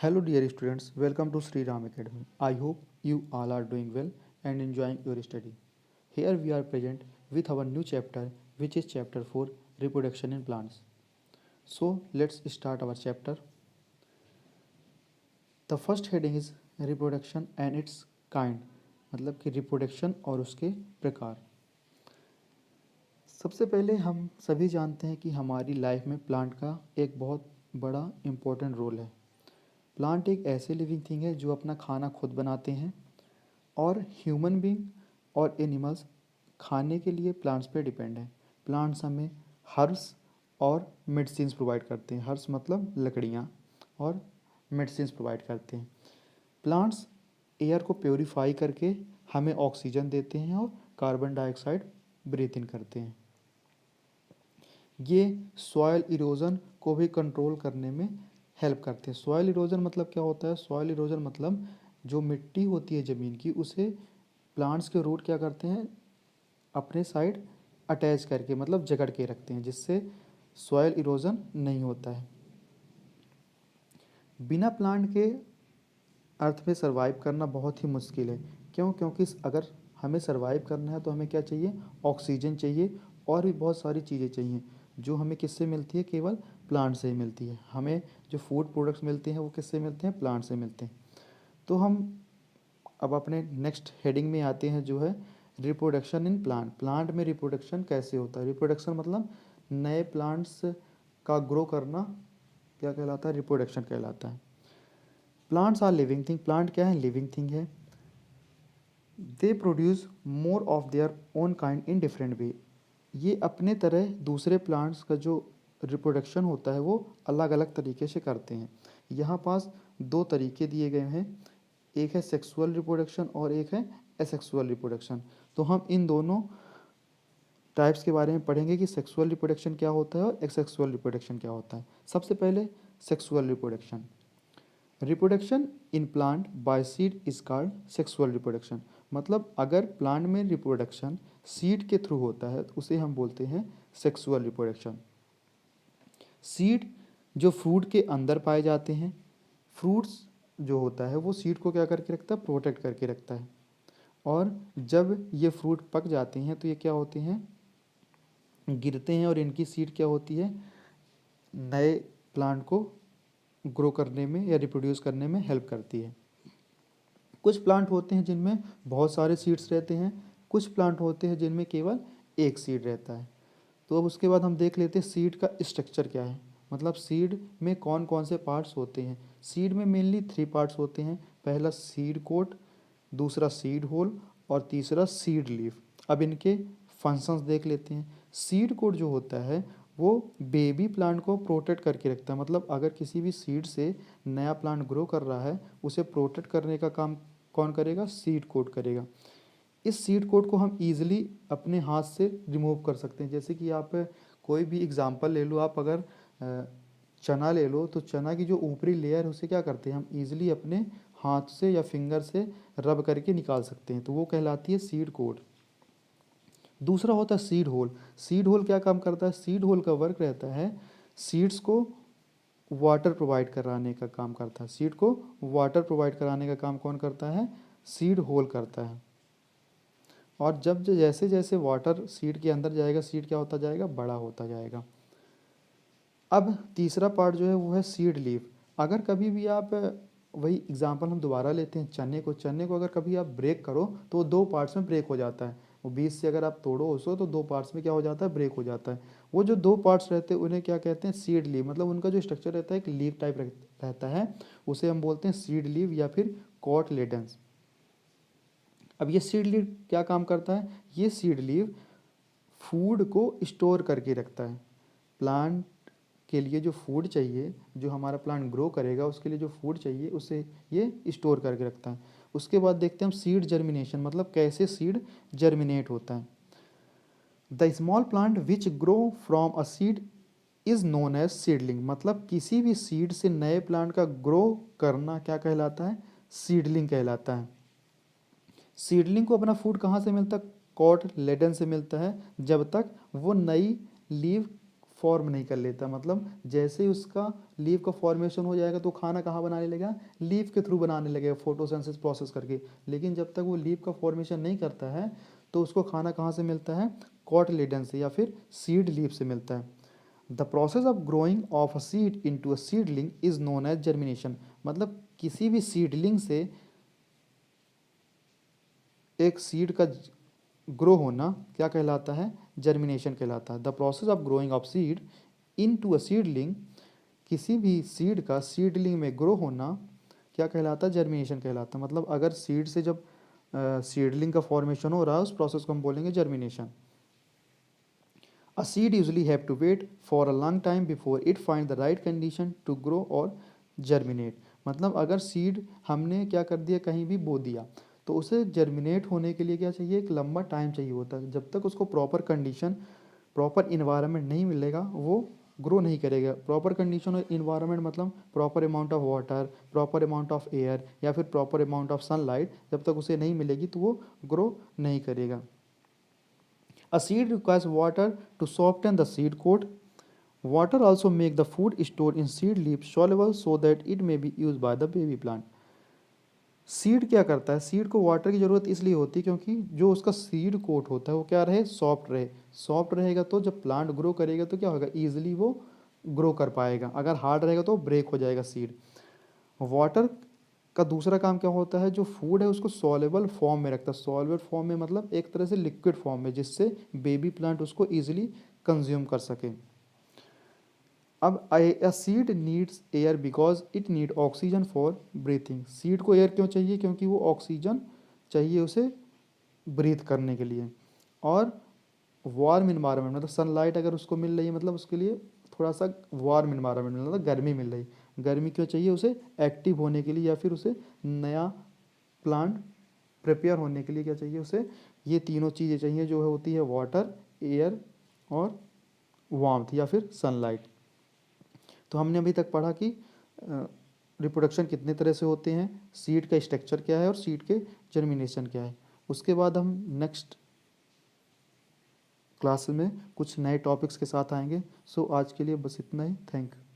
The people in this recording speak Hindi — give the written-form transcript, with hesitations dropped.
Hello, dear students. Welcome to Sri Ram Academy. I hope you all are doing well and enjoying your study. Here we are present with our new chapter, which is chapter 4 Reproduction in Plants. So, let's start our chapter. The first heading is Reproduction and its kind, मतलब कि रिप्रोडक्शन और उसके प्रकार. सबसे पहले हम सभी जानते हैं कि हमारी लाइफ में प्लांट का एक बहुत बड़ा इम्पोर्टेंट रोल है. प्लांट एक ऐसे लिविंग थिंग है जो अपना खाना खुद बनाते हैं और ह्यूमन बींग और एनिमल्स खाने के लिए प्लांट्स पे डिपेंड है. प्लांट्स हमें हर्ब्स और मेडिसिन्स प्रोवाइड करते हैं. हर्ब्स मतलब लकड़ियाँ और मेडिसिन्स प्रोवाइड करते हैं. प्लांट्स एयर को प्योरीफाई करके हमें ऑक्सीजन देते हैं और कार्बन डाइऑक्साइड ब्रीथ इन करते हैं. ये सॉयल इरोजन को भी कंट्रोल करने में हेल्प करते हैं. सॉयल इरोजन मतलब क्या होता है? सॉयल इरोजन मतलब जो मिट्टी होती है ज़मीन की, उसे प्लांट्स के रूट क्या करते हैं, अपने साइड अटैच करके मतलब जकड़ के रखते हैं, जिससे सॉयल इरोजन नहीं होता है. बिना प्लांट के अर्थ पे सरवाइव करना बहुत ही मुश्किल है. क्यों? क्योंकि अगर हमें सरवाइव करना है तो हमें क्या चाहिए? ऑक्सीजन चाहिए और भी बहुत सारी चीज़ें चाहिए, जो हमें किससे मिलती है? केवल प्लांट से ही मिलती है. हमें जो फूड प्रोडक्ट्स मिलते हैं वो किससे मिलते हैं? प्लांट से मिलते हैं. तो हम अब अपने नेक्स्ट हेडिंग में आते हैं, जो है रिप्रोडक्शन इन प्लांट. प्लांट में रिप्रोडक्शन कैसे होता है? रिप्रोडक्शन मतलब नए प्लांट्स का ग्रो करना क्या कहलाता है? रिप्रोडक्शन कहलाता है. Plants are living thing. Plant क्या है? लिविंग थिंग है. They produce more of their own kind in different way. ये अपने तरह दूसरे प्लांट्स का जो रिप्रोडक्शन होता है वो अलग अलग तरीके से करते हैं. यहाँ पास दो तरीके दिए गए हैं, एक है सेक्सुअल रिप्रोडक्शन और एक है एसेक्सुअल रिप्रोडक्शन. तो हम इन दोनों टाइप्स के बारे में पढ़ेंगे कि सेक्सुअल रिप्रोडक्शन क्या होता है और एसेक्सुअल रिप्रोडक्शन क्या होता है. सबसे पहले sexual reproduction. Reproduction in plant by seed is called sexual reproduction. मतलब अगर प्लांट में रिप्रोडक्शन सीड के थ्रू होता है तो उसे हम बोलते हैं सेक्सुअल रिप्रोडक्शन. सीड जो फ्रूट के अंदर पाए जाते हैं. फ्रूट्स जो होता है वो सीड को क्या करके रखता है? प्रोटेक्ट करके रखता है. और जब ये फ्रूट पक जाते हैं तो ये क्या होते हैं? गिरते हैं और इनकी सीड क्या होती है? नए प्लांट को ग्रो करने में या रिप्रोड्यूस करने में हेल्प करती है. कुछ प्लांट होते हैं जिनमें बहुत सारे सीड्स रहते हैं, कुछ प्लांट होते हैं जिनमें केवल एक सीड रहता है. तो अब उसके बाद हम देख लेते हैं सीड का स्ट्रक्चर क्या है. मतलब सीड में कौन कौन से पार्ट्स होते हैं. सीड में मेनली 3 पार्ट्स होते हैं. पहला सीड कोट, दूसरा सीड होल और तीसरा सीड लीफ. अब इनके फंक्शंस देख लेते हैं. सीड कोट जो होता है वो बेबी प्लांट को प्रोटेक्ट करके रखता है. मतलब अगर किसी भी सीड से नया प्लांट ग्रो कर रहा है, उसे प्रोटेक्ट करने का काम कौन करेगा? सीड कोट करेगा. इस सीड कोट को हम ईजिली अपने हाथ से रिमूव कर सकते हैं. जैसे कि आप कोई भी एग्जांपल ले लो, आप अगर चना ले लो तो चना की जो ऊपरी लेयर है उसे क्या करते हैं? हम ईजिली अपने हाथ से या फिंगर से रब करके निकाल सकते हैं. तो वो कहलाती है सीड कोट. दूसरा होता है सीड होल. सीड होल क्या काम करता है? सीड होल का वर्क रहता है सीड्स को वाटर प्रोवाइड कराने का काम करता है. सीड को वाटर प्रोवाइड कराने का काम कौन करता है? सीड होल करता है. और जब जैसे जैसे वाटर सीड के अंदर जाएगा, सीड क्या होता जाएगा? बड़ा होता जाएगा. अब तीसरा पार्ट जो है वो है सीड लीफ. अगर कभी भी आप वही एग्जांपल हम दोबारा लेते हैं चने को अगर कभी आप ब्रेक करो तो वो 2 पार्ट्स में ब्रेक हो जाता है. वो बीच से अगर आप तोड़ो उसको तो 2 पार्ट्स में क्या हो जाता है? ब्रेक हो जाता है. वो जो 2 पार्ट्स रहते हैं उन्हें क्या कहते हैं? Seed leaf. मतलब उनका जो स्ट्रक्चर रहता है एक लीफ टाइप रहता है, उसे हम बोलते हैं सीड लीफ या फिर कॉटलेडन्स. अब ये सीड लीफ क्या काम करता है? ये सीड लीफ फूड को स्टोर करके रखता है. प्लांट के लिए जो फूड चाहिए, जो हमारा प्लांट ग्रो करेगा उसके लिए जो फूड चाहिए उसे ये स्टोर करके रखता है. उसके बाद देखते हैं हम सीड जर्मिनेशन. मतलब कैसे सीड जर्मिनेट होता है. The small plant which grow from a seed is known as seedling. मतलब किसी भी सीड से नए प्लांट का ग्रो करना क्या कहलाता है? सीडलिंग कहलाता है. सीडलिंग को अपना फूड कहाँ से मिलता है? कॉट लेडन से मिलता है, जब तक वो नई लीव फॉर्म नहीं कर लेता, मतलब जैसे ही उसका लीफ का फॉर्मेशन हो जाएगा तो खाना कहाँ बनाने लगेगा, लीफ के थ्रू बनाने लगेगा फोटोसिंथेसिस प्रोसेस करके। लेकिन जब तक वो लीफ का फॉर्मेशन नहीं करता है तो उसको खाना कहाँ से मिलता है, कॉटलेडन से या फिर सीड लीफ से मिलता है। The process of growing of a seed into a seedling is known as germination. मतलब किसी भी सीडलिंग से एक सीड का ग्रो होना क्या कहलाता है, जर्मिनेशन कहलाता है। The process of growing of seed into a seedling, किसी भी सीड का सीडलिंग में ग्रो होना क्या कहलाता है, जर्मिनेशन कहलाता है। मतलब अगर सीड से जब सीडलिंग का फॉर्मेशन हो रहा है उस प्रोसेस को हम बोलेंगे germination. A seed usually have to wait for a long time before it find the right condition to grow or germinate। मतलब अगर सीड हमने क्या कर दिया, कहीं भी बो दिया, तो उसे जर्मिनेट होने के लिए क्या चाहिए, एक लंबा टाइम चाहिए होता है। जब तक उसको प्रॉपर कंडीशन, प्रॉपर इन्वायरमेंट नहीं मिलेगा वो ग्रो नहीं करेगा। प्रॉपर कंडीशन और इन्वायरमेंट मतलब proper amount of water, proper amount of air या फिर प्रॉपर अमाउंट ऑफ सनलाइट, जब तक उसे नहीं मिलेगी तो वो ग्रो नहीं करेगा। A seed requires water to soften the seed coat. Water also make the food stored in seed leaves soluble so that it may be used by the baby plant। Seed क्या करता है, सीड को वाटर की ज़रूरत इसलिए होती है क्योंकि जो उसका सीड कोट होता है वो क्या रहे, सॉफ्ट रहे। सॉफ्ट रहेगा तो जब प्लांट ग्रो करेगा तो क्या होगा, ईजिली वो ग्रो कर पाएगा। अगर हार्ड रहेगा तो ब्रेक हो जाएगा सीड। वाटर का दूसरा काम क्या होता है, जो फूड है उसको सॉलेबल फॉर्म में रखता है। सॉलेबल फॉर्म में मतलब एक तरह से लिक्विड फॉर्म में, जिससे बेबी प्लांट उसको ईजिली कंज्यूम कर सके। अब a seed needs air because it need oxygen for breathing. Seed को एयर क्यों चाहिए, क्योंकि वो ऑक्सीजन चाहिए उसे ब्रीथ करने के लिए। और वार्म इन्वायरमेंट मतलब सनलाइट अगर उसको मिल रही है, मतलब उसके लिए थोड़ा सा वार्म इन्वायरमेंट मतलब गर्मी मिल रही। गर्मी क्यों चाहिए, उसे एक्टिव होने के लिए या फिर उसे नया प्लांट प्रिपेयर होने के लिए क्या चाहिए उसे, ये तीनों चीज़ें चाहिए जो होती है वाटर, एयर और वार्मथ या फिर सनलाइट। तो हमने अभी तक पढ़ा कि रिप्रोडक्शन कितने तरह से होते हैं, सीड का स्ट्रक्चर क्या है और सीड के जर्मिनेशन क्या है। उसके बाद हम नेक्स्ट क्लास में कुछ नए टॉपिक्स के साथ आएंगे। सो आज के लिए बस इतना ही। Thank you.